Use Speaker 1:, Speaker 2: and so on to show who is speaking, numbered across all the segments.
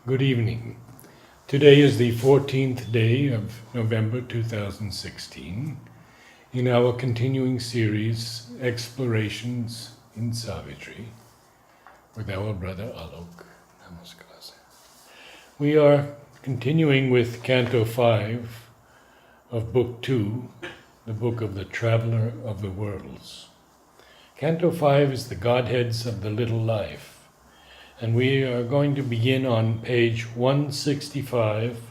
Speaker 1: Good evening. Today is the 14th day of November 2016 in our continuing series, Explorations in Savitri, with our brother Alok. Namaskar. We are continuing with Canto 5 of Book 2, the book of the Traveler of the Worlds. Canto 5 is the Godheads of the Little Life. And we are going to begin on page 165,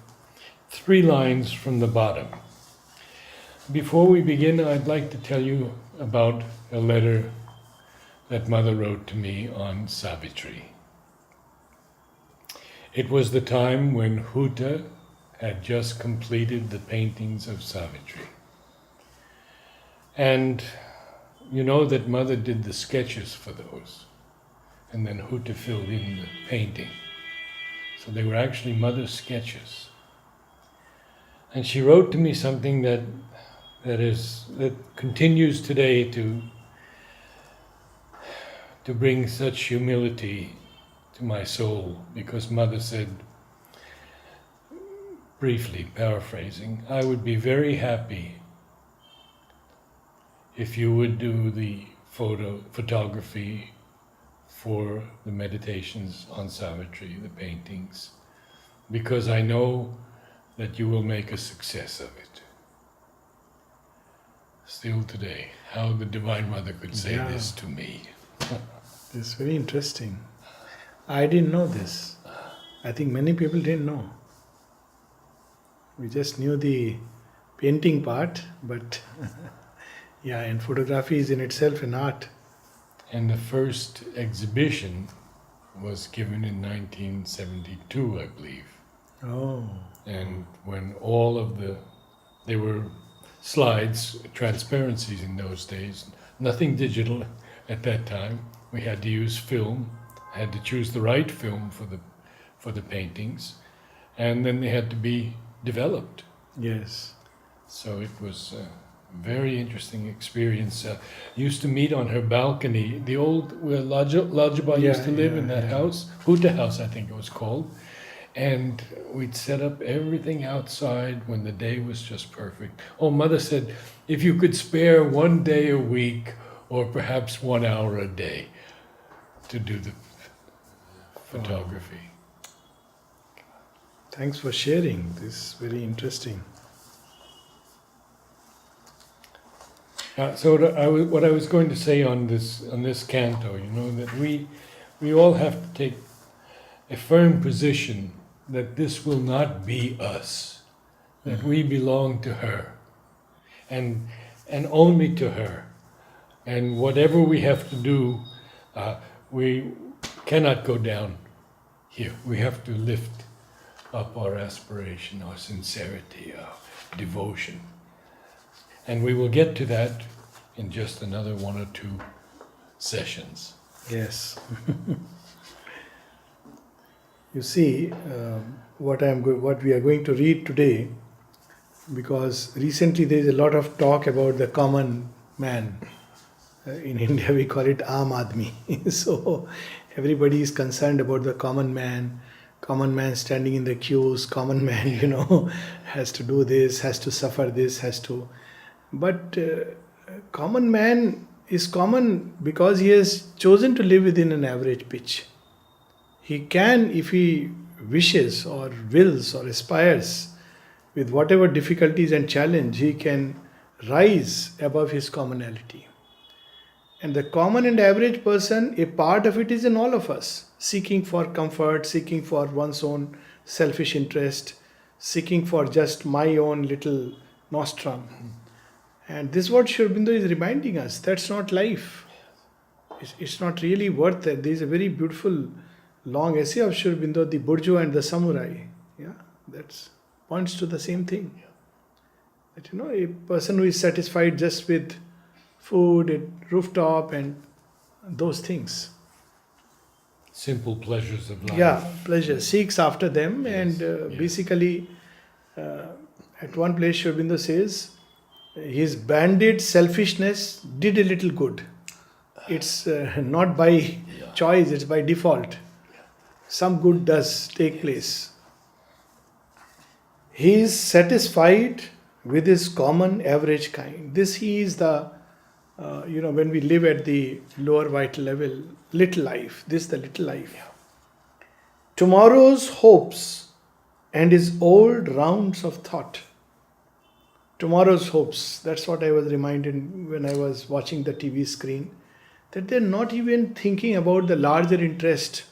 Speaker 1: 3 lines from the bottom. Before we begin, I'd like to tell you about a letter that Mother wrote to me on Savitri. It was the time when Huta had just completed the paintings of Savitri. And you know that Mother did the sketches for those. And then Huta filled in the painting. So they were actually Mother's sketches. And she wrote to me something that continues today to bring such humility to my soul, because Mother said, briefly paraphrasing, I would be very happy if you would do the photography for the meditations on Savitri, the paintings, because I know that you will make a success of it. Still today, how the Divine Mother could say this to me.
Speaker 2: This is very interesting. I didn't know this. I think many people didn't know. We just knew the painting part, but and photography is in itself an art.
Speaker 1: And the first exhibition was given in 1972, I believe.
Speaker 2: Oh.
Speaker 1: And when they were slides, transparencies in those days, nothing digital at that time. We had to use film, had to choose the right film for the paintings, and then they had to be developed.
Speaker 2: Yes.
Speaker 1: So it was very interesting experience. Used to meet on her balcony, the old where Lajaba used to live in that house, Huta House I think it was called, and we'd set up everything outside when the day was just perfect. Oh, Mother said, if you could spare 1 day a week or perhaps 1 hour a day to do the photography.
Speaker 2: Thanks for sharing. This is very interesting.
Speaker 1: So what I was going to say on this canto, that we all have to take a firm position that this will not be us, that we belong to her, and only to her, and whatever we have to do, we cannot go down here. We have to lift up our aspiration, our sincerity, our devotion. And we will get to that in just another 1 or 2 sessions.
Speaker 2: Yes. You see, what we are going to read today, because recently there is a lot of talk about the common man. In India we call it Aam Aadmi. So everybody is concerned about the common man standing in the queues, common man, has to do this, has to suffer this, has to... But common man is common because he has chosen to live within an average pitch. He can, if he wishes or wills or aspires, with whatever difficulties and challenge, he can rise above his commonality. And the common and average person, a part of it is in all of us, seeking for comfort, seeking for one's own selfish interest, seeking for just my own little nostrum. And this is what Aurobindo is reminding us. That's not life. It's not really worth it. There is a very beautiful long essay of Aurobindo, The Bourgeois and the Samurai. That points to the same thing. That a person who is satisfied just with food, a rooftop, and those things.
Speaker 1: Simple pleasures of life.
Speaker 2: Pleasure. Seeks after them,
Speaker 1: Yes,
Speaker 2: and basically, at one place Aurobindo says, his banded selfishness did a little good. It's not by choice, it's by default. some good does take place. He is satisfied with his common average kind. This he is the, when we live at the lower vital level, little life. This is the little life. Tomorrow's hopes and his old rounds of thought. Tomorrow's hopes. That's what I was reminded when I was watching the TV screen. That they're not even thinking about the larger interest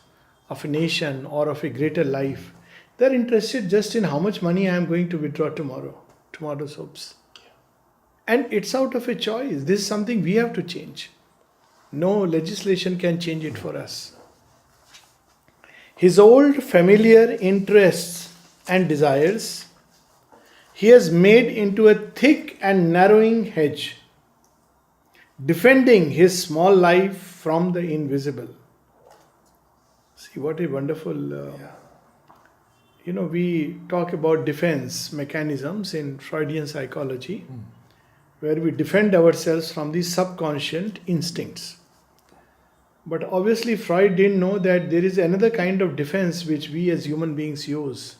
Speaker 2: of a nation or of a greater life. They're interested just in how much money I am going to withdraw tomorrow. Tomorrow's hopes. And it's out of a choice. This is something we have to change. No legislation can change it for us. His old familiar interests and desires, he has made into a thick and narrowing hedge, defending his small life from the invisible. See what a wonderful... we talk about defense mechanisms in Freudian psychology, where we defend ourselves from the subconscious instincts. But obviously Freud didn't know that there is another kind of defense which we as human beings use.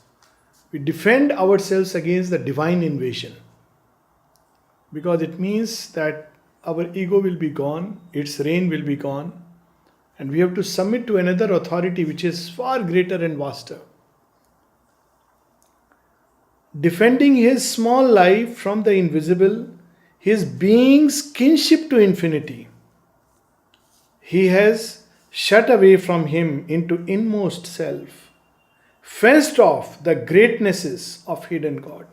Speaker 2: We defend ourselves against the divine invasion. Because it means that our ego will be gone, its reign will be gone, and we have to submit to another authority which is far greater and vaster. Defending his small life from the invisible, his being's kinship to infinity, he has shut away from him into inmost self, fenced off the greatnesses of hidden God.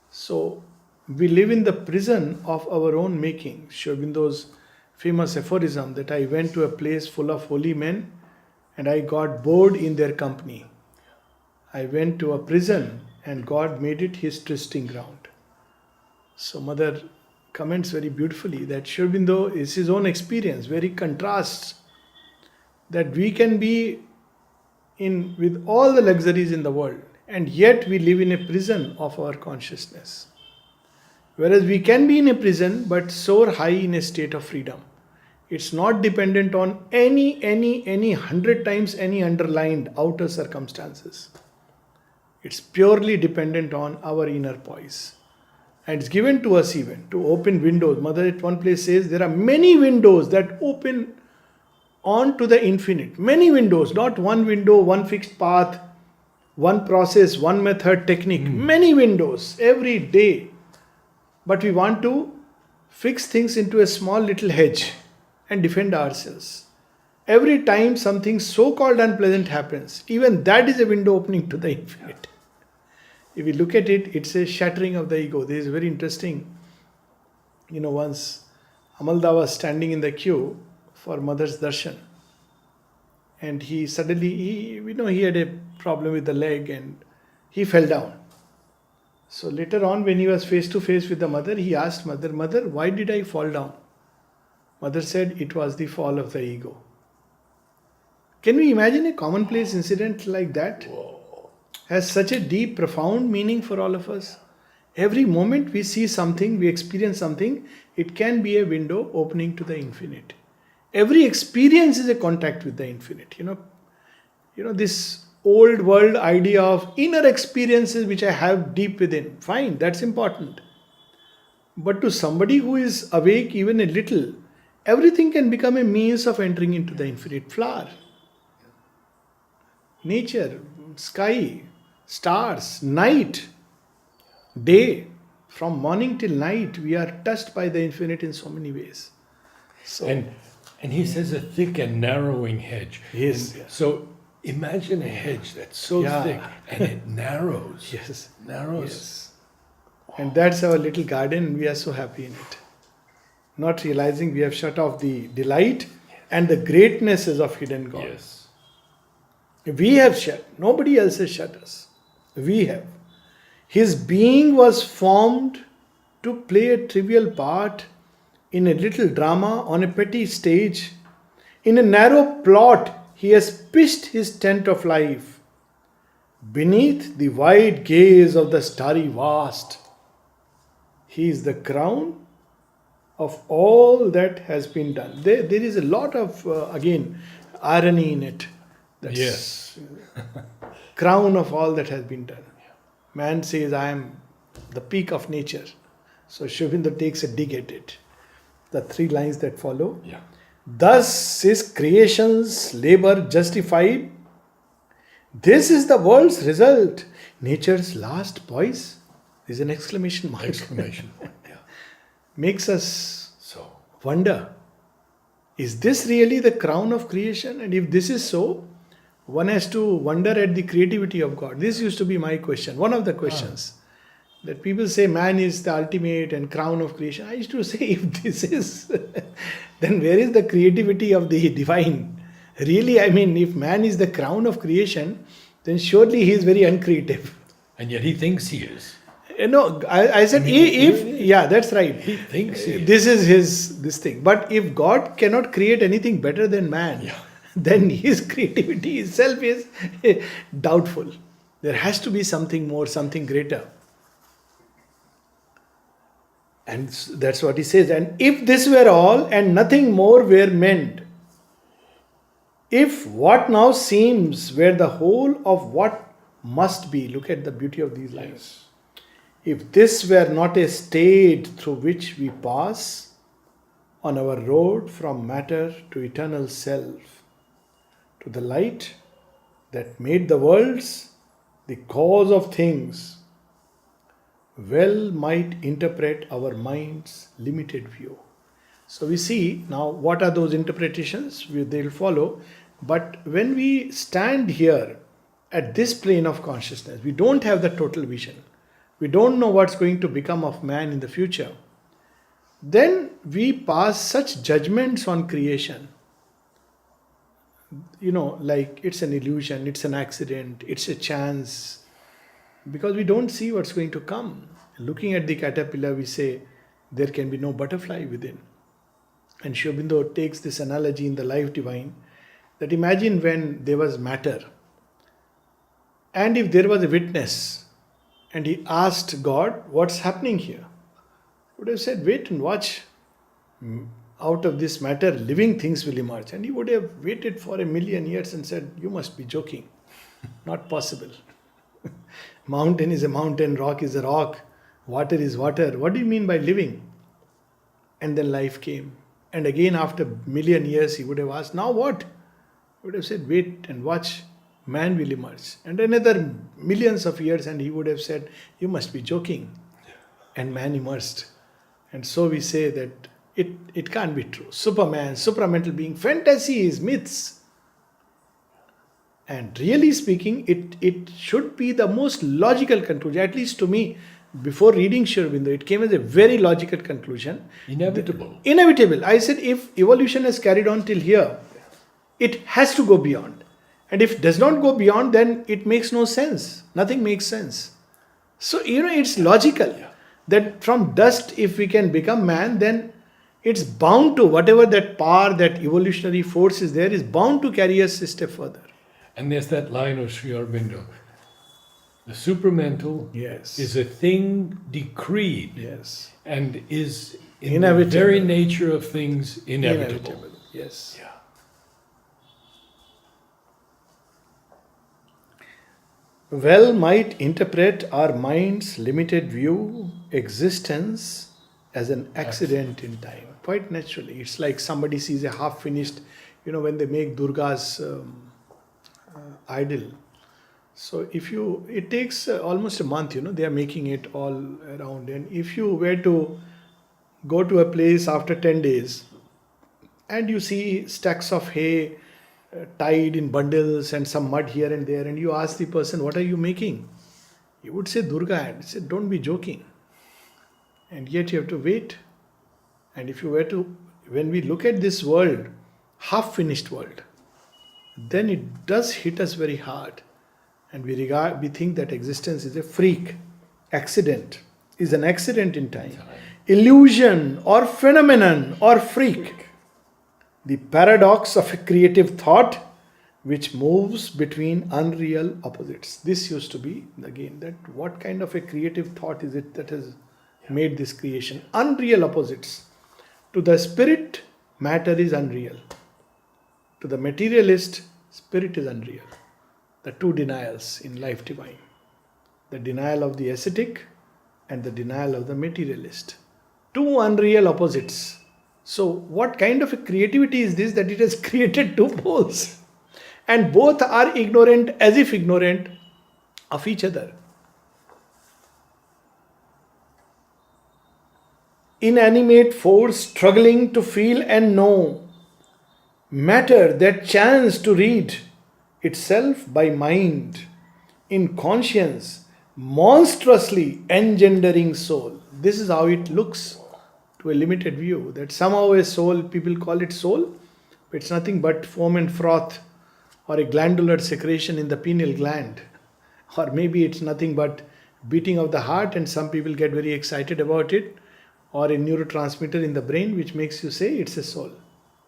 Speaker 2: So we live in the prison of our own making. Aurobindo's famous aphorism that I went to a place full of holy men and I got bored in their company. I went to a prison and God made it his trysting ground. So Mother comments very beautifully that Aurobindo is his own experience, where he contrasts that we can be in with all the luxuries in the world and yet we live in a prison of our consciousness. Whereas we can be in a prison but soar high in a state of freedom. It's not dependent on any 100 times any underlined outer circumstances. It's purely dependent on our inner poise. And it's given to us even to open windows. Mother at one place says there are many windows that open on to the infinite. Many windows, not one window, one fixed path, one process, one method, technique. Many windows every day. But we want to fix things into a small little hedge and defend ourselves. Every time something so-called unpleasant happens, even that is a window opening to the infinite. If we look at it, it's a shattering of the ego. This is very interesting. Once Amalda was standing in the queue for Mother's darshan. And he suddenly, he had a problem with the leg and he fell down. So later on, when he was face to face with the mother, he asked Mother, why did I fall down? Mother said, it was the fall of the ego. Can we imagine a commonplace incident like that?
Speaker 1: Whoa.
Speaker 2: Has such a deep, profound meaning for all of us. Every moment we see something, we experience something, it can be a window opening to the infinite. Every experience is a contact with the infinite. This old world idea of inner experiences which I have deep within. Fine, that's important. But to somebody who is awake even a little, everything can become a means of entering into the infinite. Flower, nature, sky, stars, night, day. From morning till night, we are touched by the infinite in so many ways. So,
Speaker 1: and he says a thick and narrowing hedge.
Speaker 2: Yes.
Speaker 1: So imagine a hedge that's so thick and it narrows.
Speaker 2: Yes.
Speaker 1: Narrows.
Speaker 2: Yes. And that's our little garden and we are so happy in it. Not realizing we have shut off the delight and the greatnesses of hidden God.
Speaker 1: Yes.
Speaker 2: We have shut. Nobody else has shut us. We have. His being was formed to play a trivial part in a little drama on a petty stage. In a narrow plot, he has pitched his tent of life beneath the wide gaze of the starry vast. He is the crown of all that has been done. There is a lot of, again, irony in it. That's
Speaker 1: Yes.
Speaker 2: crown of all that has been done. Man says, I am the peak of nature. So Aurobindo takes a dig at it. The three lines that follow.
Speaker 1: Yeah.
Speaker 2: Thus is creation's labor justified. This is the world's result. Nature's last poise is an exclamation mark.
Speaker 1: Exclamation point. Yeah.
Speaker 2: Makes us
Speaker 1: So,
Speaker 2: wonder, is this really the crown of creation? And if this is so, one has to wonder at the creativity of God. This used to be my question, one of the questions. That people say man is the ultimate and crown of creation. I used to say, if this is, then where is the creativity of the divine? Really, I mean, if man is the crown of creation, then surely he is very uncreative.
Speaker 1: and yet he thinks he is.
Speaker 2: No, I said,
Speaker 1: I mean,
Speaker 2: if,
Speaker 1: he-
Speaker 2: yeah, that's right.
Speaker 1: He thinks he is.
Speaker 2: This is this thing. But if God cannot create anything better than man,
Speaker 1: Yeah.
Speaker 2: then his creativity itself is doubtful. There has to be something more, something greater. And that's what he says. And if this were all and nothing more were meant, if what now seems were the whole of what must be, look at the beauty of these lines. If this were not a stage through which we pass on our road from matter to eternal self, to the light that made the worlds the cause of things, well might interpret our mind's limited view. So we see now what are those interpretations, they'll follow. But when we stand here at this plane of consciousness, we don't have the total vision. We don't know what's going to become of man in the future. Then we pass such judgments on creation. Like it's an illusion, it's an accident, it's a chance. Because we don't see what's going to come. Looking at the caterpillar, we say there can be no butterfly within. And Aurobindo takes this analogy in the Life Divine, that imagine when there was matter, and if there was a witness, and he asked God, what's happening here? He would have said, wait and watch. Out of this matter, living things will emerge. And he would have waited for 1,000,000 years and said, you must be joking. Not possible. Mountain is a mountain, rock is a rock, water is water. What do you mean by living? And then life came. And again, after 1,000,000 years, he would have asked, now what? He would have said, wait and watch. Man will emerge. And another millions of years, and he would have said, you must be joking. And man emerged. And so we say that it can't be true. Superman, supramental being, fantasies, myths. And really speaking, it should be the most logical conclusion, at least to me. Before reading Aurobindo, it came as a very logical conclusion.
Speaker 1: Inevitable.
Speaker 2: Inevitable. I said, if evolution has carried on till here, it has to go beyond. And if it does not go beyond, then it makes no sense. Nothing makes sense. So, it's logical that from dust, if we can become man, then it's bound to, whatever that power, that evolutionary force is there, is bound to carry us a step further.
Speaker 1: And there's that line of Sri Aurobindo. The supramental
Speaker 2: Yes.
Speaker 1: is a thing decreed
Speaker 2: Yes.
Speaker 1: and is in
Speaker 2: Inevitable.
Speaker 1: the very nature of things inevitable.
Speaker 2: Yes.
Speaker 1: Yeah.
Speaker 2: Well might interpret our mind's limited view existence as an accident in time. Quite naturally. It's like somebody sees a half finished, when they make Durga's idol. So it takes almost a month, they are making it all around. And if you were to go to a place after 10 days and you see stacks of hay tied in bundles and some mud here and there, and you ask the person, what are you making? He would say Durga, and say, don't be joking. And yet you have to wait. And if you were to, when we look at this world, half finished world, then it does hit us very hard. And we think that existence is a freak, accident, is an accident in time, illusion or phenomenon or freak. The paradox of a creative thought which moves between unreal opposites. This used to be, again, that what kind of a creative thought is it that has made this creation? Unreal opposites. To the spirit, matter is unreal. To the materialist, Spirit is unreal. The two denials in Life Divine. The denial of the ascetic and the denial of the materialist. Two unreal opposites. So what kind of a creativity is this that it has created two poles? And both are ignorant, as if ignorant of each other. Inanimate force struggling to feel and know. Matter that chance to read itself by mind. In conscience, monstrously engendering soul. This is how it looks to a limited view. That somehow a soul, people call it soul, but it's nothing but foam and froth, or a glandular secretion in the pineal gland, or maybe it's nothing but beating of the heart, and some people get very excited about it, or a neurotransmitter in the brain which makes you say it's a soul.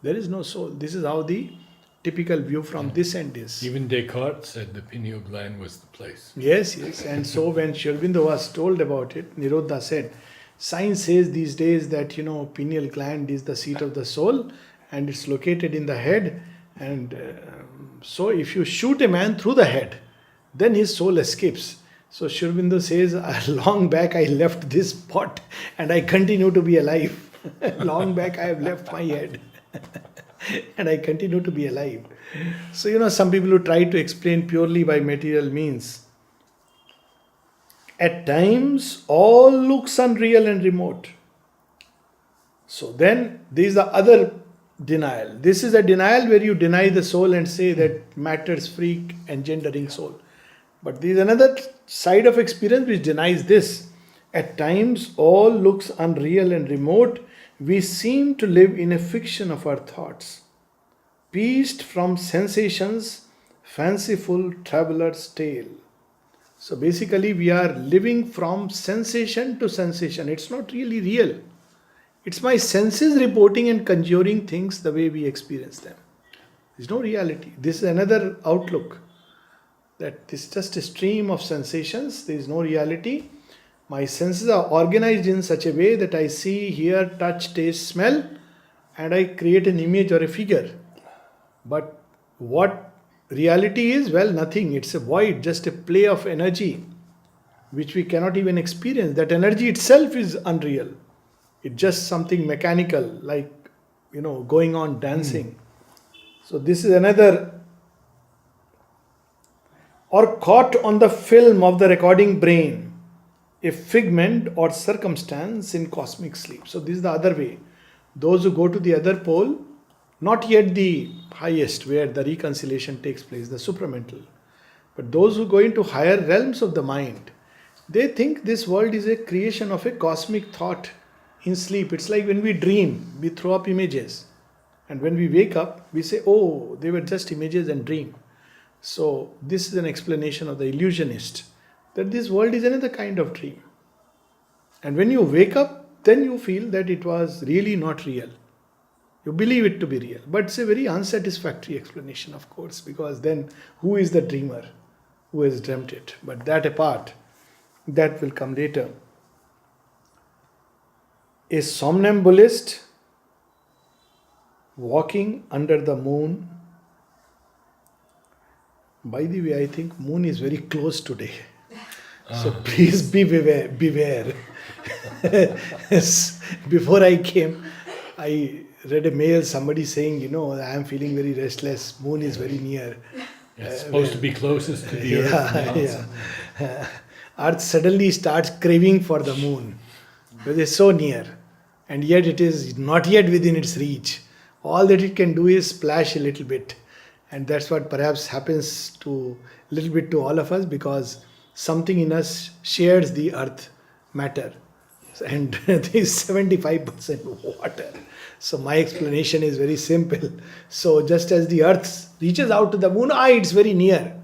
Speaker 2: There is no soul. This is how the typical view from this end is.
Speaker 1: Even Descartes said the pineal gland was the place.
Speaker 2: Yes, yes. And so when Aurobindo was told about it, Nirodha said, science says these days that, pineal gland is the seat of the soul and it's located in the head. And so if you shoot a man through the head, then his soul escapes. So Aurobindo says, long back I left this spot and I continue to be alive. Long back I have left my head. And I continue to be alive. So, some people who try to explain purely by material means, at times all looks unreal and remote. So then, this is the other denial. This is a denial where you deny the soul and say that matter's freak engendering soul. But there is another side of experience which denies this. At times all looks unreal and remote. We seem to live in a fiction of our thoughts, pieced from sensations, fanciful traveler's tale. So basically we are living from sensation to sensation. It's not really real. It's my senses reporting and conjuring things the way we experience them. There's no reality. This is another outlook. That this is just a stream of sensations. There is no reality. My senses are organized in such a way that I see, hear, touch, taste, smell, and I create an image or a figure. But what reality is? Well, nothing. It's a void, just a play of energy, which we cannot even experience. That energy itself is unreal. It's just something mechanical, like, going on dancing. So this is another, or caught on the film of the recording brain, a figment or circumstance in cosmic sleep. So this is the other way. Those who go to the other pole, not yet the highest where the reconciliation takes place, the supramental, but those who go into higher realms of the mind, they think this world is a creation of a cosmic thought in sleep. It's like when we dream, we throw up images. And when we wake up, we say, oh, they were just images and dream. So this is an explanation of the illusionist, that this world is another kind of dream. And when you wake up, then you feel that it was really not real. You believe it to be real. But it's a very unsatisfactory explanation, of course, because then who is the dreamer? Who has dreamt it? But that apart, that will come later. A somnambulist walking under the moon. By the way, I think moon is very close today. So please beware. Before I came, I read a mail, somebody saying, I am feeling very restless. Moon is very near.
Speaker 1: It's supposed to be closest to the Earth.
Speaker 2: Yeah. Earth suddenly starts craving for the moon because it's so near. And yet it is not yet within its reach. All that it can do is splash a little bit. And that's what perhaps happens to a little bit to all of us, because something in us shares the earth matter. And there is 75% water. So my explanation is very simple. So just as the earth reaches out to the moon, it's very near.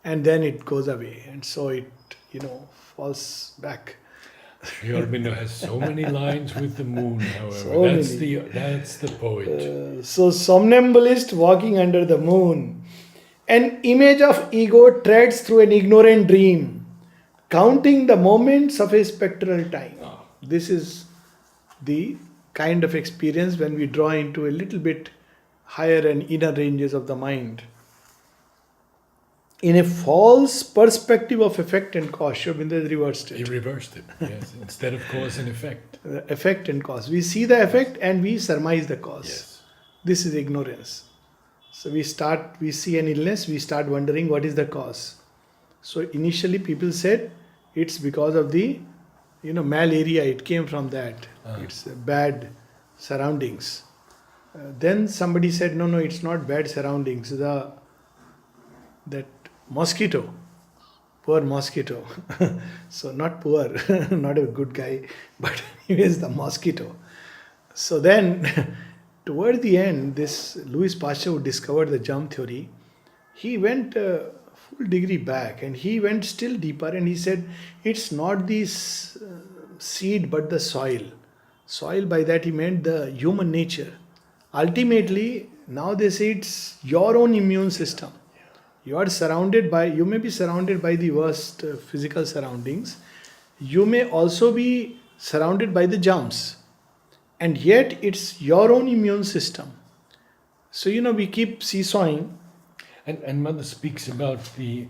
Speaker 2: And then it goes away. And so it, falls back.
Speaker 1: Aurobindo has so many lines with the moon, however.
Speaker 2: So
Speaker 1: that's the point.
Speaker 2: So somnambulist walking under the moon. An image of ego treads through an ignorant dream, counting the moments of a spectral time. This is the kind of experience when we draw into a little bit higher and inner ranges of the mind. in a false perspective of effect and cause. Aurobindo has reversed
Speaker 1: He
Speaker 2: it.
Speaker 1: reversed it, yes, instead of cause and effect.
Speaker 2: Effect and cause. We see the effect and we surmise the cause.
Speaker 1: Yes.
Speaker 2: This is ignorance. So we see an illness, we start wondering what is the cause. So initially people said it's because of the, malaria, it came from that. It's bad surroundings. Then somebody said, no, it's not bad surroundings. That mosquito, poor mosquito. So not poor, not a good guy, but he is the mosquito. So then, toward the end, this Louis Pasteur, who discovered the germ theory, he went a full degree back and he went still deeper and he said, it's not the seed but the soil. Soil, by that he meant the human nature. Ultimately, now they say it's your own immune system. You may be surrounded by the worst physical surroundings. You may also be surrounded by the germs. And yet it's your own immune system. So, we keep seesawing.
Speaker 1: And Mother speaks about the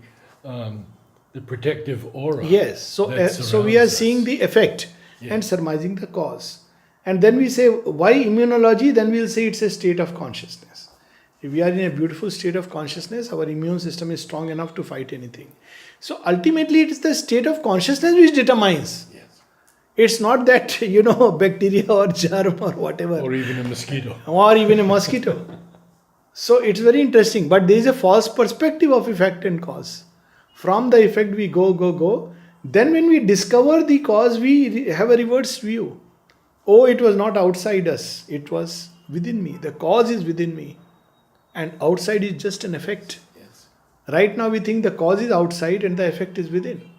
Speaker 1: protective aura.
Speaker 2: Yes, so we are
Speaker 1: surrounds
Speaker 2: seeing
Speaker 1: us.
Speaker 2: the effect
Speaker 1: Yes.
Speaker 2: and surmising the cause. And then we say, why immunology? Then we'll say it's a state of consciousness. If we are in a beautiful state of consciousness, our immune system is strong enough to fight anything. So ultimately, it is the state of consciousness which determines.
Speaker 1: Yes.
Speaker 2: It's not that, bacteria or germ or whatever.
Speaker 1: Or even a mosquito.
Speaker 2: Or even a mosquito. So it's very interesting. But there is a false perspective of effect and cause. From the effect we go. Then when we discover the cause, we have a reverse view. Oh, it was not outside us. It was within me. The cause is within me. And outside is just an effect.
Speaker 1: Yes.
Speaker 2: Right now we think the cause is outside and the effect is within.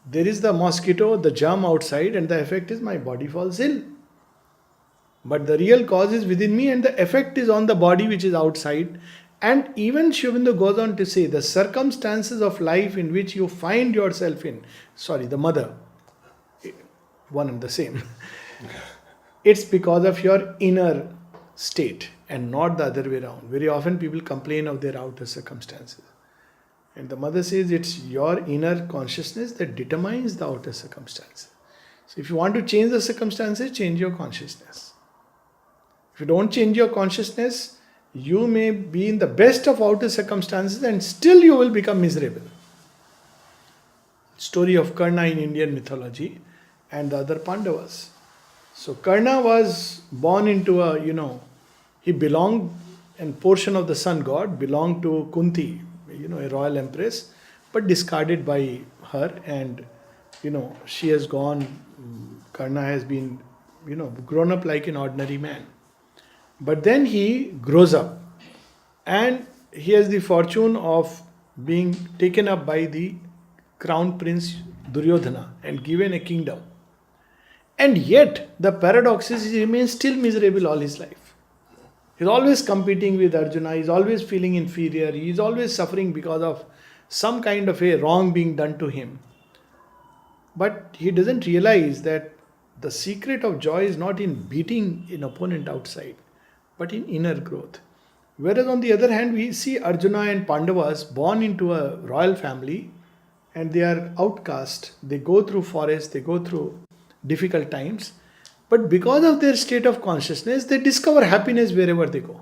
Speaker 2: There is the mosquito, the germ outside, and the effect is my body falls ill. But the real cause is within me and the effect is on the body which is outside. And even Aurobindo goes on to say the circumstances of life in which you find yourself in, the mother, one and the same. It's because of your inner state and not the other way around. Very often people complain of their outer circumstances. And the mother says it's your inner consciousness that determines the outer circumstances. So if you want to change the circumstances, change your consciousness. If you don't change your consciousness, you may be in the best of outer circumstances and still you will become miserable. Story of Karna in Indian mythology and the other Pandavas. So Karna was born into he belonged, and portion of the sun god belonged to Kunti, a royal empress, but discarded by her, and she has gone, Karna has been, grown up like an ordinary man. But then he grows up and he has the fortune of being taken up by the crown prince Duryodhana and given a kingdom. And yet the paradox is he remains still miserable all his life. He's always competing with Arjuna, he's always feeling inferior, he's always suffering because of some kind of a wrong being done to him. But he doesn't realize that the secret of joy is not in beating an opponent outside, but in inner growth. Whereas on the other hand, we see Arjuna and Pandavas born into a royal family and they are outcast. They go through forests, they go through difficult times. But because of their state of consciousness, they discover happiness wherever they go.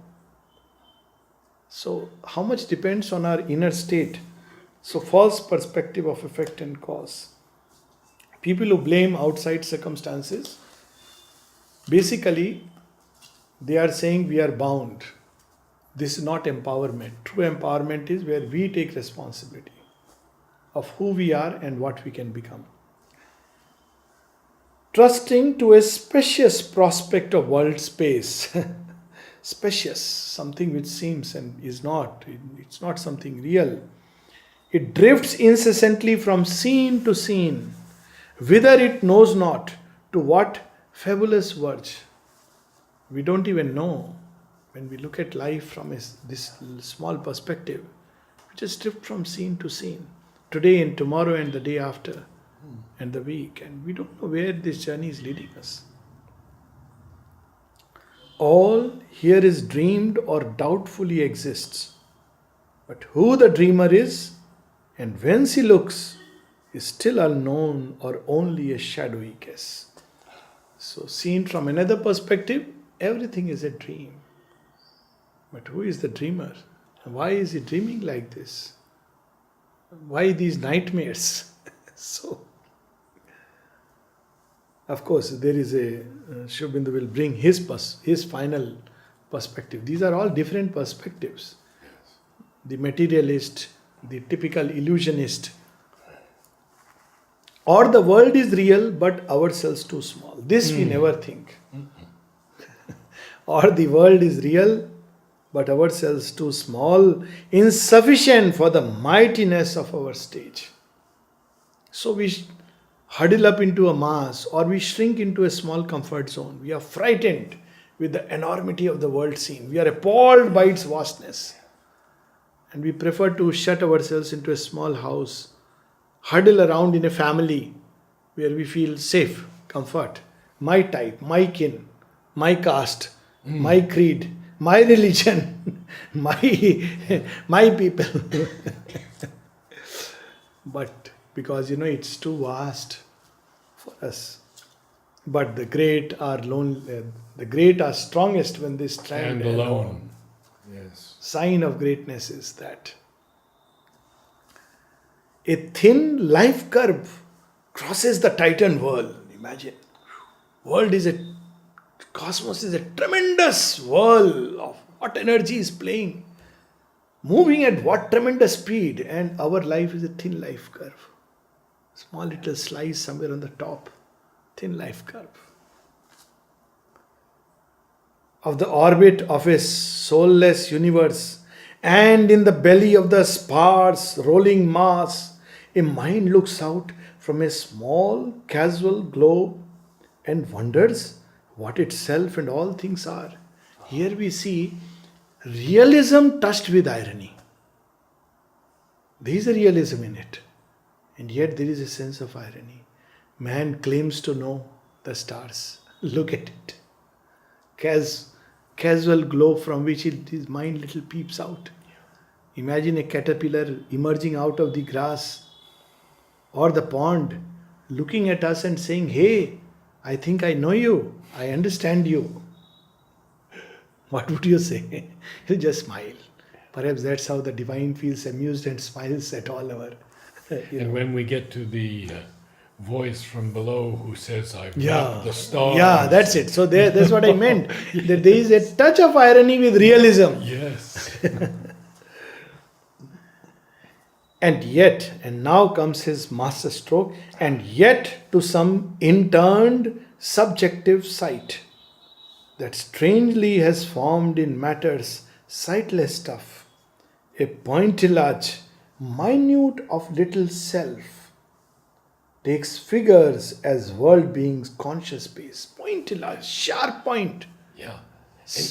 Speaker 2: So how much depends on our inner state? So false perspective of effect and cause. People who blame outside circumstances, basically they are saying we are bound. This is not empowerment. True empowerment is where we take responsibility of who we are and what we can become. Trusting to a spacious prospect of world space. Spacious, something which seems and is not. It's not something real. It drifts incessantly from scene to scene, whither it knows not, to what fabulous verge. We don't even know. When we look at life from this small perspective, we just drift from scene to scene. Today and tomorrow and the day after and the week. And we don't know where this journey is leading us. All here is dreamed or doubtfully exists. But who the dreamer is and whence he looks is still unknown or only a shadowy guess. So, seen from another perspective, everything is a dream. But who is the dreamer? Why is he dreaming like this? Why these nightmares? So, of course, there is a Aurobindo will bring his final perspective. These are all different perspectives. The materialist, the typical illusionist, or the world is real but ourselves too small. This we never think. Or the world is real but ourselves too small, insufficient for the mightiness of our stage. So we huddle up into a mass or we shrink into a small comfort zone. We are frightened with the enormity of the world scene. We are appalled by its vastness. And we prefer to shut ourselves into a small house, huddle around in a family where we feel safe, comfort, my type, my kin, my caste, my creed, my religion, my people. But because it's too vast for us. But the great are lonely. The great are strongest when they stand alone.
Speaker 1: Yes.
Speaker 2: Sign of greatness is that a thin life curve crosses the Titan world. Imagine, cosmos is a tremendous whirl of what energy is playing, moving at what tremendous speed, and our life is a thin life curve. Small little slice somewhere on the top, thin life curve. Of the orbit of a soulless universe, and in the belly of the sparse rolling mass, a mind looks out from a small casual globe and wonders what itself and all things are. Here we see realism touched with irony. There is a realism in it, and yet there is a sense of irony. Man claims to know the stars. Look at it. Casual globe from which his mind little peeps out. Imagine a caterpillar emerging out of the grass or the pond, looking at us and saying, "Hey, I think I know you. I understand you." What would you say? You just smile. Perhaps that's how the divine feels amused and smiles at all our.
Speaker 1: And when we get to the voice from below who says, "I've mapped the stars."
Speaker 2: Yeah, that's it. So that's what I meant. That there is a touch of irony with realism.
Speaker 1: Yes.
Speaker 2: And now comes his master stroke, and yet to some interned subjective sight that strangely has formed in matter's sightless stuff, a pointillage, minute of little self, takes figures as world beings conscious space. Pointillage, sharp point.
Speaker 1: Yeah.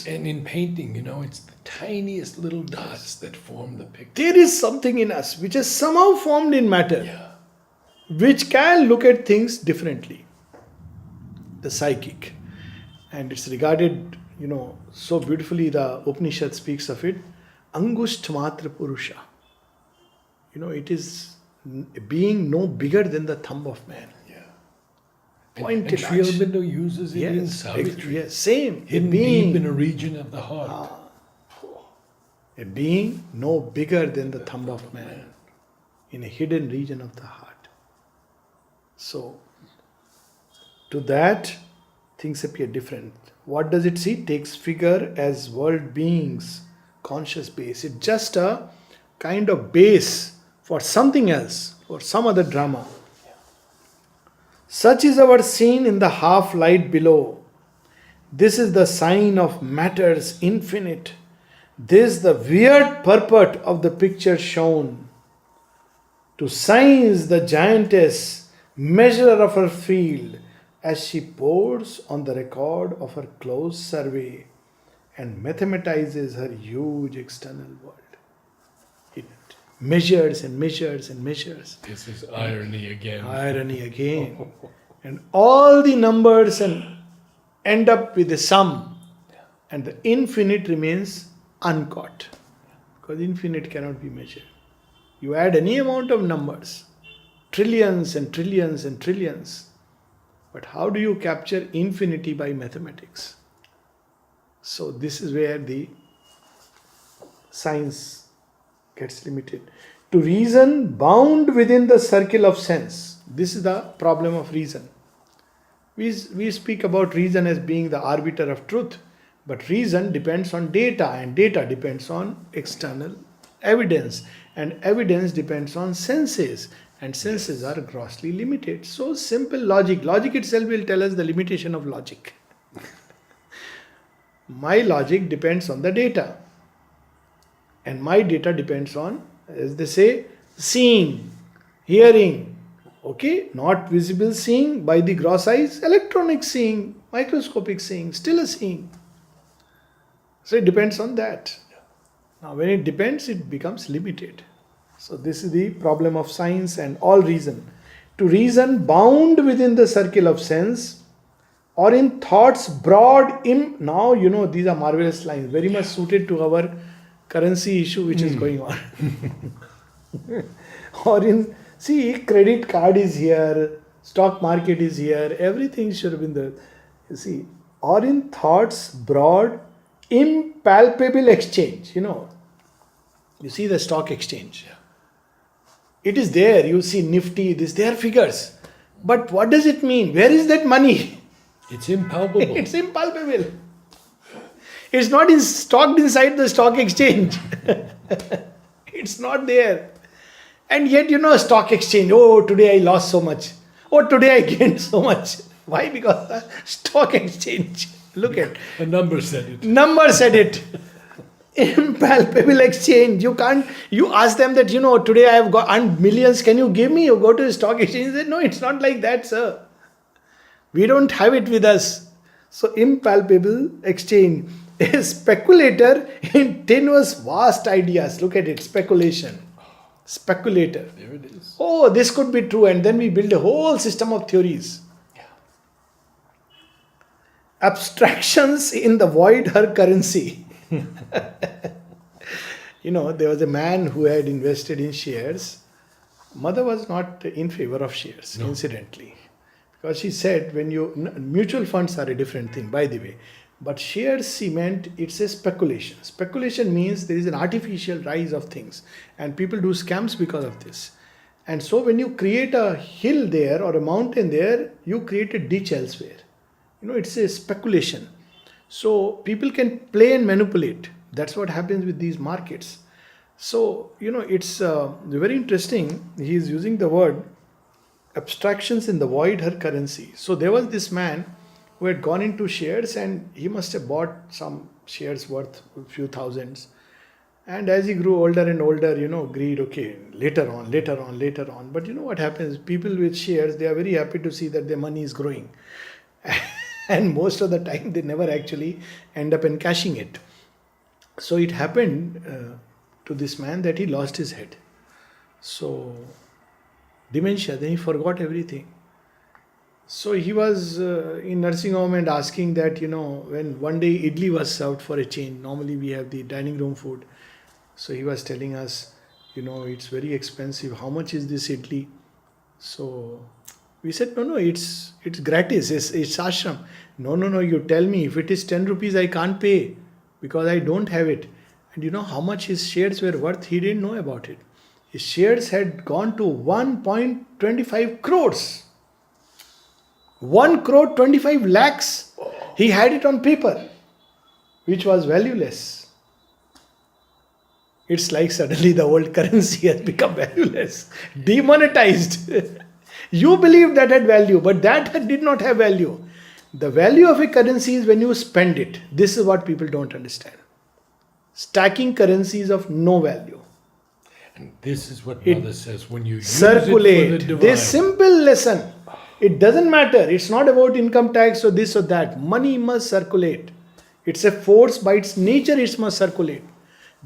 Speaker 1: And in painting, it's the tiniest little dots that form the picture.
Speaker 2: There is something in us which is somehow formed in matter,
Speaker 1: Yeah.
Speaker 2: which can look at things differently. The psychic. And it's regarded, so beautifully, the Upanishad speaks of it. Angusht Matra Purusha. It is a being no bigger than the thumb of man.
Speaker 1: Yeah.
Speaker 2: Point
Speaker 1: And Sri Aurobindo uses it in Savitri.
Speaker 2: Yes, same.
Speaker 1: Hidden deep in a region of the heart.
Speaker 2: A being no bigger than the thumb of man in a hidden region of the heart. So, to that, things appear different. What does it see? Takes figure as world beings, conscious base. It's just a kind of base for something else, for some other drama. Such is our scene in the half light below. This is the sign of matter's infinite. This the weird purport of the picture shown. To science the giantess, measurer of her field, as she pores on the record of her close survey and mathematizes her huge external world. It measures and measures and measures.
Speaker 1: This is irony again.
Speaker 2: Irony again. And all the numbers end up with a sum. And the infinite remains uncaught. because infinite cannot be measured. You add any amount of numbers, trillions and trillions and trillions, but how do you capture infinity by mathematics? So this is where the science gets limited. To reason bound within the circle of sense. This is the problem of reason. We speak about reason as being the arbiter of truth, but reason depends on data, and data depends on external evidence, and evidence depends on senses, and senses are grossly limited. So simple logic. Logic itself will tell us the limitation of logic. My logic depends on the data, and my data depends on, as they say, seeing, hearing. Okay, not visible seeing by the gross eyes, electronic seeing, microscopic seeing, still a seeing. So it depends on that. Now when it depends, it becomes limited. So this is the problem of science and all reason. To reason bound within the circle of sense, or in thoughts broad now these are marvelous lines, very much suited to our currency issue which is going on. Or in, see, credit card is here, stock market is here, everything should have been there. You see, or in thoughts broad impalpable exchange. You see the stock exchange. It is there, you see Nifty, they are figures. But what does it mean? Where is that money?
Speaker 1: It's impalpable.
Speaker 2: It's impalpable. It's not stocked inside the stock exchange. It's not there. And yet, stock exchange, oh, today I lost so much. Oh, today I gained so much. Why? Because the stock exchange. Look at.
Speaker 1: A number said it.
Speaker 2: Number said it. Impalpable exchange. You ask them that, today I have got earned millions, can you give me? You go to the stock exchange and say, no, it's not like that, sir. We don't have it with us. So impalpable exchange. A speculator in tenuous vast ideas. Look at it, speculation. Speculator.
Speaker 1: There it is.
Speaker 2: Oh, this could be true, and then we build a whole system of theories.
Speaker 1: Yeah.
Speaker 2: Abstractions in the void her currency. There was a man who had invested in shares. Mother was not in favor of shares, incidentally. Because she said, mutual funds are a different thing, by the way. But shares, she meant it's a speculation. Speculation means there is an artificial rise of things. And people do scams because of this. And so when you create a hill there or a mountain there, you create a ditch elsewhere. It's a speculation. So people can play and manipulate. That's what happens with these markets. So, it's very interesting. He is using the word abstractions in the void her currency. So there was this man who had gone into shares, and he must have bought some shares worth a few thousands. And as he grew older and older, agreed, okay, later on. But what happens? People with shares, they are very happy to see that their money is growing. And most of the time, they never actually end up encashing it. So it happened to this man that he lost his head. So dementia, then he forgot everything. So he was in nursing home and asking that, when one day idli was served for a change, normally we have the dining room food. So he was telling us, it's very expensive. How much is this idli? So we said, no, it's gratis. It's ashram. No, you tell me. If it is 10 rupees, I can't pay because I don't have it. And how much his shares were worth? He didn't know about it. His shares had gone to 1.25 crores. 1 crore 25 lakhs. He had it on paper, which was valueless. It's like suddenly the old currency has become valueless, demonetized. You believe that had value, but that did not have value. The value of a currency is when you spend it. This is what people don't understand. Stacking currencies of no value.
Speaker 1: And this is what Mother says, when you use
Speaker 2: circulate.
Speaker 1: it for the divine.
Speaker 2: This simple lesson. It doesn't matter. It's not about income tax or this or that. Money must circulate. It's a force by its nature. It must circulate.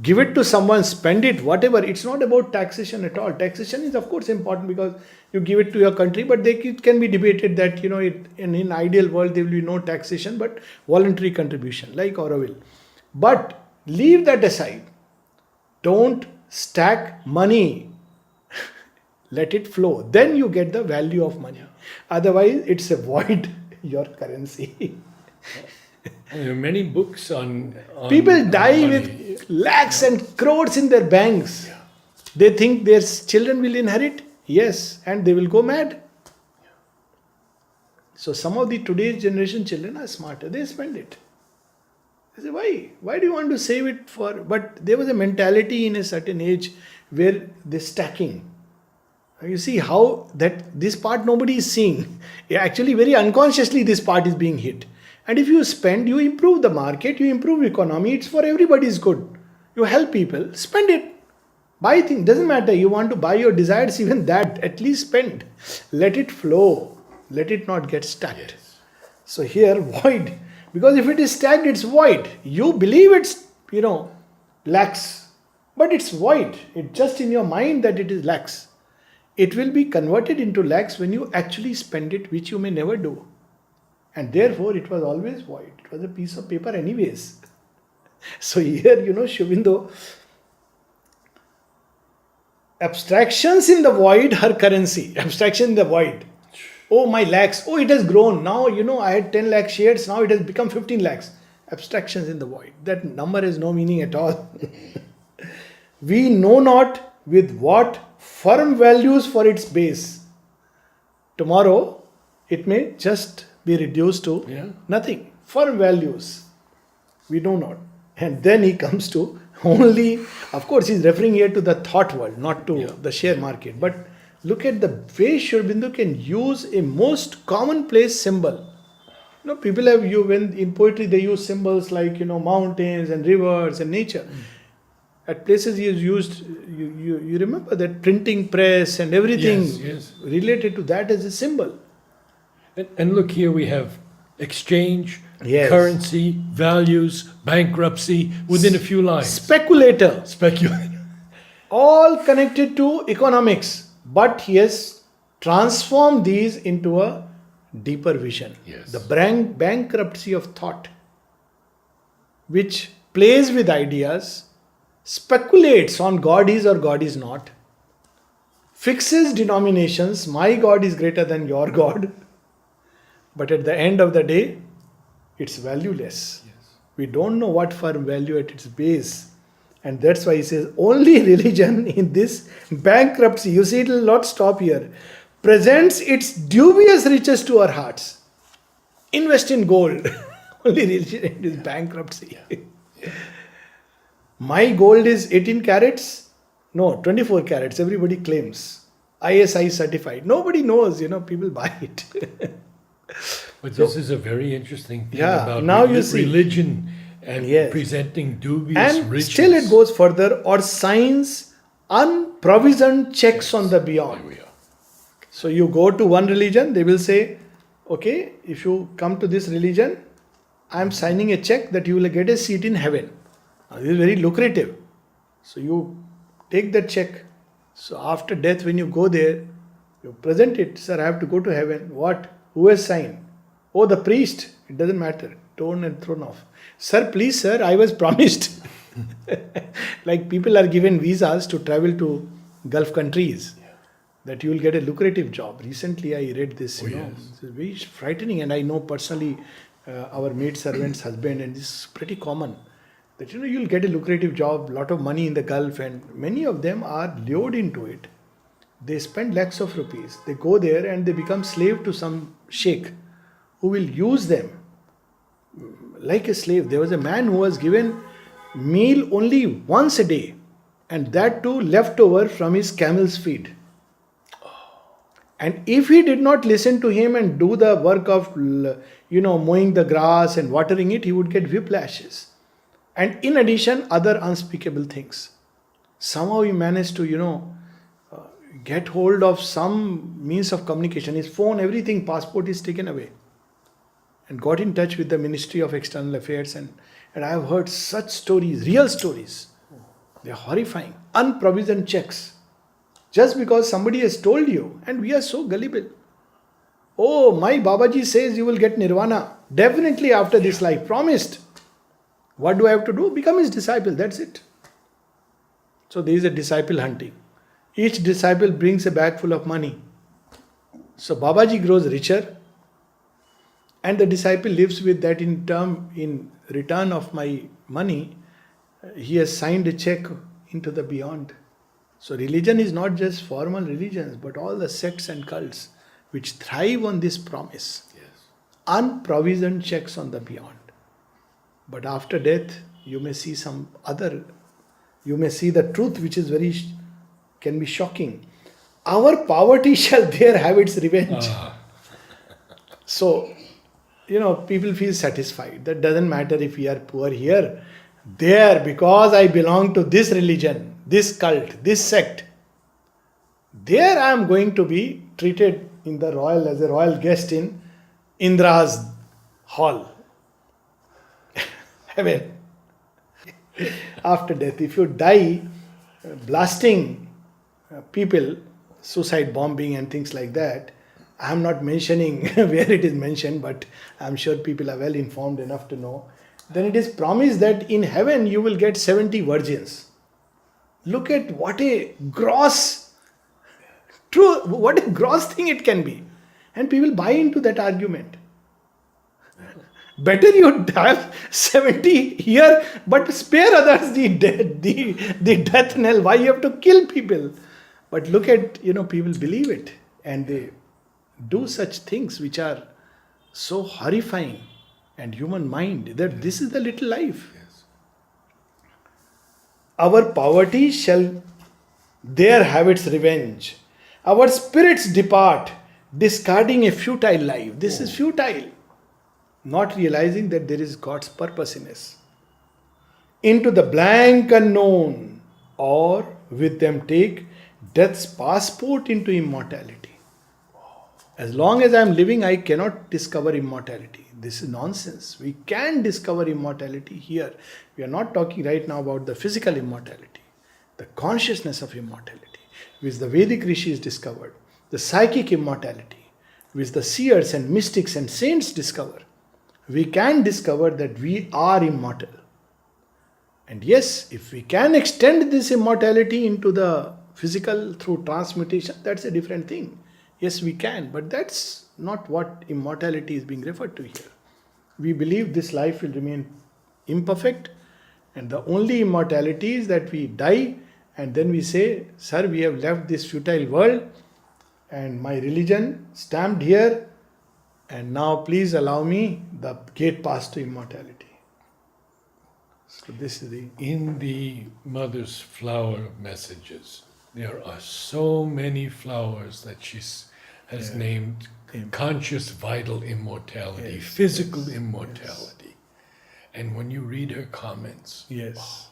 Speaker 2: Give it to someone, spend it, whatever. It's not about taxation at all. Taxation is of course important because you give it to your country, but it can be debated that in an ideal world there will be no taxation but voluntary contribution like Aurobindo. But leave that aside. Don't stack money. Let it flow. Then you get the value of money. Otherwise, it's a void, your currency.
Speaker 1: There are many books on
Speaker 2: People die
Speaker 1: money.
Speaker 2: with lakhs and crores in their banks.
Speaker 1: Yeah.
Speaker 2: They think their children will inherit. Yes, and they will go mad. So some of the today's generation children are smarter. They spend it. I say, why? Why do you want to save it for? But there was a mentality in a certain age where the stacking. You see how that this part nobody is seeing. Actually, very unconsciously, this part is being hit. And if you spend, you improve the market, you improve economy. It's for everybody's good. You help people. Spend it. Buy things. Doesn't matter. You want to buy your desires, even that. At least spend. Let it flow. Let it not get stacked.
Speaker 1: Yes.
Speaker 2: So here, void. Because if it is stacked, it's void. You believe it's, lakhs. But it's void. It's just in your mind that it is lakhs. It will be converted into lakhs when you actually spend it, which you may never do. And therefore, it was always void. It was a piece of paper anyways. So here, Aurobindo, abstractions in the void, her currency. Abstraction in the void. Oh, my lakhs. Oh, it has grown. Now, I had 10 lakh shares. Now it has become 15 lakhs. Abstractions in the void. That number has no meaning at all. We know not with what firm values for its base. Tomorrow, it may just be reduced to nothing. Firm values. We know not. And then he comes to only, of course, he's referring here to the thought world, not to the share market. But look at the way Aurobindo can use a most commonplace symbol. People have when in poetry they use symbols like mountains and rivers and nature. At places he has used, you remember that printing press and everything related to that as a symbol.
Speaker 1: And look here, we have exchange, currency, values, bankruptcy within a few lines.
Speaker 2: Speculator. All connected to economics. But he has transformed these into a deeper vision.
Speaker 1: Yes.
Speaker 2: The bankruptcy of thought, which plays with ideas, speculates on God is or God is not, fixes denominations, my God is greater than your God, but at the end of the day, it's valueless.
Speaker 1: Yes.
Speaker 2: We don't know what firm value at its base. And that's why he says, only religion in this bankruptcy, you see it will not stop here, presents its dubious riches to our hearts. Invest in gold. Only religion in this bankruptcy. My gold is 18 carats? No, 24 carats. Everybody claims. ISI certified. Nobody knows, people buy it.
Speaker 1: But this is a very interesting thing about
Speaker 2: now you see,
Speaker 1: religion and presenting dubious
Speaker 2: and
Speaker 1: riches.
Speaker 2: Still it goes further, or signs unprovisioned checks on the beyond.
Speaker 1: There we are.
Speaker 2: So you go to one religion, they will say, okay, if you come to this religion, I am signing a check that you will get a seat in heaven. Now, this is very lucrative. So you take that check. So after death, when you go there, you present it. Sir, I have to go to heaven. What? Who has signed? Oh, the priest. It doesn't matter. Torn and thrown off. Sir, please, sir, I was promised. Like people are given visas to travel to Gulf countries. That you will get a lucrative job. Recently, I read this. It's very frightening, and I know personally our maid servant's husband, and this is pretty common. That you'll get a lucrative job, lot of money in the Gulf, and many of them are lured into it. They spend lakhs of rupees. They go there and they become slave to some sheikh who will use them like a slave. There was a man who was given meal only once a day, and that too leftover from his camel's feed. And if he did not listen to him and do the work of, mowing the grass and watering it, he would get whiplashes. And in addition, other unspeakable things. Somehow he managed to, get hold of some means of communication. His phone, everything, passport is taken away. And got in touch with the Ministry of External Affairs. And I have heard such stories, real stories. They are horrifying. Unprovisioned checks. Just because somebody has told you, and we are so gullible. Oh, my Babaji says you will get nirvana. Definitely after this life. Promised. What do I have to do? Become his disciple. That's it. So there is a disciple hunting. Each disciple brings a bag full of money. So Babaji grows richer, and the disciple lives with that in return of my money. He has signed a check into the beyond. So religion is not just formal religions, but all the sects and cults which thrive on this promise.
Speaker 1: Yes.
Speaker 2: Unprovisioned checks on the beyond. But after death, you may see you may see the truth which is can be shocking. Our poverty shall there have its revenge. So, people feel satisfied. That doesn't matter if we are poor here. There, because I belong to this religion, this cult, this sect, there I am going to be treated as a royal guest in Indra's hall. Heaven. After death, if you die blasting people, suicide bombing and things like that, I am not mentioning where it is mentioned, but I am sure people are well informed enough to know. Then it is promised that in heaven you will get 70 virgins. Look at what a gross thing it can be. And people buy into that argument. Better you have 70 here, but spare others the death knell. Why you have to kill people? But look at, people believe it. And they do such things which are so horrifying. And human mind, that this is the little life.
Speaker 1: Yes.
Speaker 2: Our poverty shall there have its revenge. Our spirits depart, discarding a futile life. This is futile. Not realizing that there is God's purpose in us. Into the blank unknown, or with them take death's passport into immortality. As long as I am living, I cannot discover immortality. This is nonsense. We can discover immortality here. We are not talking right now about the physical immortality, the consciousness of immortality, which the Vedic rishis discovered, the psychic immortality, which the seers and mystics and saints discover. We can discover that we are immortal. And yes, if we can extend this immortality into the physical through transmutation, that's a different thing. Yes, we can, but that's not what immortality is being referred to here. We believe this life will remain imperfect, and the only immortality is that we die and then we say, sir, we have left this futile world and my religion stamped here, and now please allow me the gate pass to immortality. So this is
Speaker 1: In the Mother's flower messages, there are so many flowers that she has named conscious vital immortality, physical immortality. And when you read her comments,
Speaker 2: yes.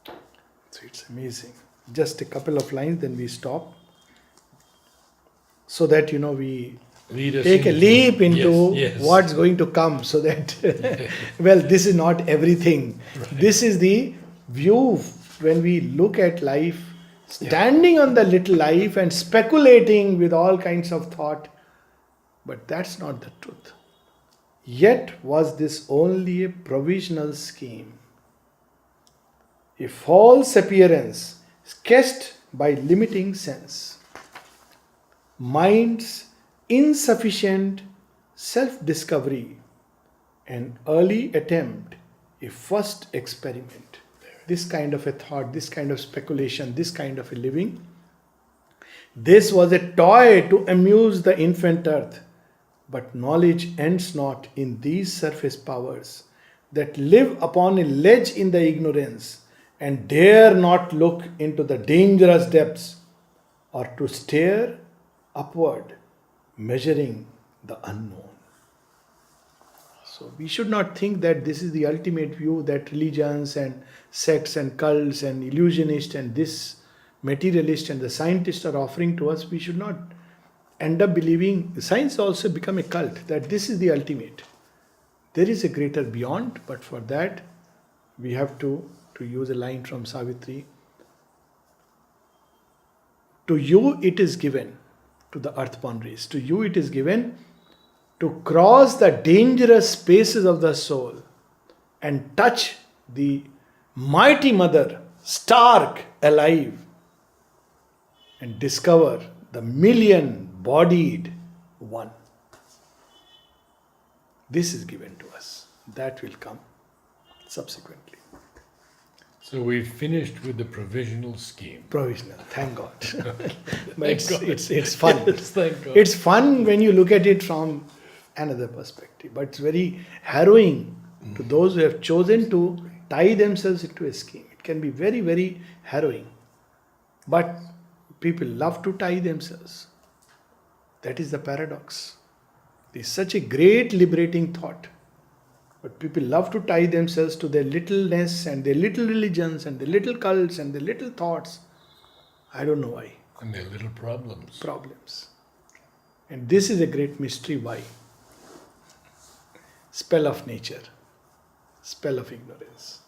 Speaker 2: So it's amazing. Just a couple of lines, then we stop. So that, we take a leap into what's going to come, so that, well, this is not everything. Right. This is the view when we look at life, standing on the little life and speculating with all kinds of thought. But that's not the truth. Yet was this only a provisional scheme, a false appearance sketched by limiting sense, mind's insufficient self-discovery, an early attempt, a first experiment. This kind of a thought, this kind of speculation, this kind of a living. This was a toy to amuse the infant earth. But knowledge ends not in these surface powers that live upon a ledge in the ignorance and dare not look into the dangerous depths, or to stare upward, measuring the unknown. So we should not think that this is the ultimate view that religions and sects and cults and illusionists and this materialist and the scientists are offering to us. We should not end up believing, science also become a cult, that this is the ultimate. There is a greater beyond, but for that we have to use a line from Savitri, to you it is given, to the earthborn race, to you it is given to cross the dangerous spaces of the soul and touch the mighty mother stark alive, and discover the million-bodied one. This is given to us. That will come subsequently.
Speaker 1: So we've finished with the provisional scheme.
Speaker 2: Provisional, thank God. But
Speaker 1: Thank God.
Speaker 2: it's fun.
Speaker 1: Yes, thank God.
Speaker 2: It's fun when you look at it from another perspective, but it's very harrowing to those who have chosen to tie themselves into a scheme. It can be very, very harrowing. But people love to tie themselves. That is the paradox. It is such a great liberating thought. But people love to tie themselves to their littleness and their little religions and their little cults and their little thoughts. I don't know why.
Speaker 1: And their little problems.
Speaker 2: Problems. And this is a great mystery why. Spell of nature. Spell of ignorance.